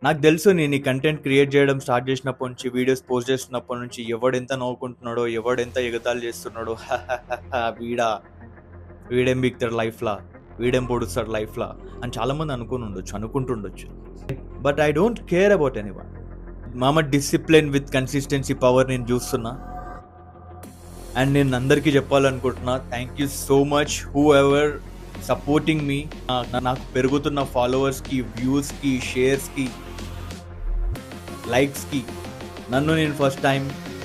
నాకు తెలుసు నేను ఈ కంటెంట్ క్రియేట్ చేయడం స్టార్ట్ చేసినప్పటి నుంచి, వీడియోస్ పోస్ట్ చేస్తున్నప్పటి నుంచి ఎవడెంత నవ్వుకుంటున్నాడో, ఎవడెంత ఎగతాళి చేస్తున్నాడో, వీడా వీడేం బీక్తాడు లైఫ్‌లా, వీడేం పొడుస్తాడు లైఫ్‌లా అని చాలామంది అనుకుంటుండొచ్చు. But I don't care about anyone. మామ డిసిప్లిన్ విత్ కన్సిస్టెన్సీ పవర్ నేను చూస్తున్నా. అండ్ నేను అందరికీ చెప్పాలనుకుంటున్నా, thank you so much whoever supporting me. నాకు పెరుగుతున్న ఫాలోవర్స్కి, వ్యూస్కి, షేర్స్కి, లైక్స్కి. నన్ను నేను ఫస్ట్ టైం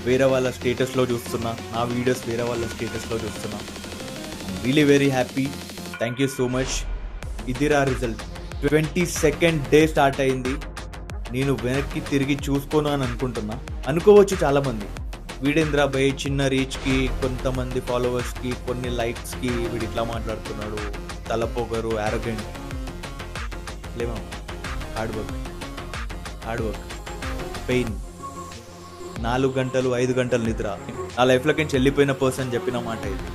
వేరే వాళ్ళ స్టేటస్లో చూస్తున్నా, నా వీడియోస్ వేరే వాళ్ళ స్టేటస్లో చూస్తున్నా. Really very happy. Thank you so much. ఇదిరా రిజల్ట్. 22nd డే స్టార్ట్ అయింది. నేను వెనక్కి తిరిగి చూసుకోను అని అనుకోవచ్చు చాలామంది. వీడేంద్ర భయ్ చిన్న రీచ్కి, కొంతమంది ఫాలోవర్స్కి, కొన్ని లైక్స్కి వీడు ఇట్లా మాట్లాడుతున్నాడు, తలపోగరు, యారోగెంట్. లేమా, హార్డ్ వర్క్, పెయిన్, 4 గంటలు 5 గంటలు నిద్ర. నా లైఫ్లోకి వెళ్ళిపోయిన పర్సన్ చెప్పిన మాట ఇది.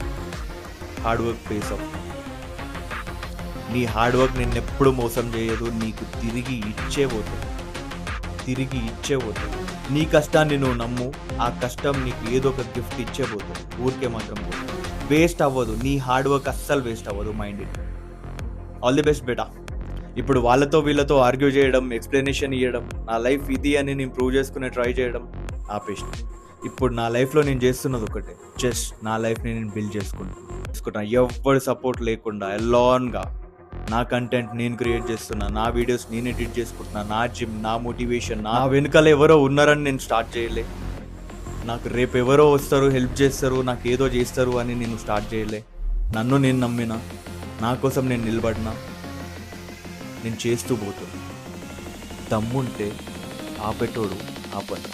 Hard work pays of. నీ హార్డ్ వర్క్ నిన్నెప్పుడు మోసం చేయదు, నీకు తిరిగి ఇచ్చే పోతుంది. నీ కష్టాన్ని నువ్వు నమ్ము, ఆ కష్టం నీకు ఏదో ఒక గిఫ్ట్ ఇచ్చే పోతుంది. ఊరికే మాత్రం వేస్ట్ అవ్వదు. నీ హార్డ్ వర్క్ అస్సలు వేస్ట్ అవ్వదు. Mind it. All the best బేటా. ఇప్పుడు వాళ్ళతో వీళ్ళతో ఆర్గ్యూ చేయడం, ఎక్స్ప్లెనేషన్ ఇవ్వడం, నా లైఫ్ ఇది అని నేను ప్రూవ్ చేసుకునే ట్రై చేయడం ఆపేసిన. ఇప్పుడు నా లైఫ్లో నేను చేస్తున్నది ఒకటే, జస్ట్ నా లైఫ్ని నేను బిల్డ్ చేసుకుంటా. ఎవ్వరి సపోర్ట్ లేకుండా ఎలాన్గా నా కంటెంట్ నేను క్రియేట్ చేస్తున్నా, నా వీడియోస్ నేను ఎడిట్ చేసుకుంటున్నా, నా జిమ్, నా మోటివేషన్, నా వెనుకలు ఎవరో ఉన్నారని నేను స్టార్ట్ చేయలే. నాకు రేపు ఎవరో వస్తారు, హెల్ప్ చేస్తారు, నాకు ఏదో చేస్తారు అని నేను స్టార్ట్ చేయలే. నన్ను నేను నమ్మిన, నా కోసం నేను నిలబడినా, నేను చేస్తూ పోతున్నా. దమ్ముంటే ఆపేటోడు ఆపండి.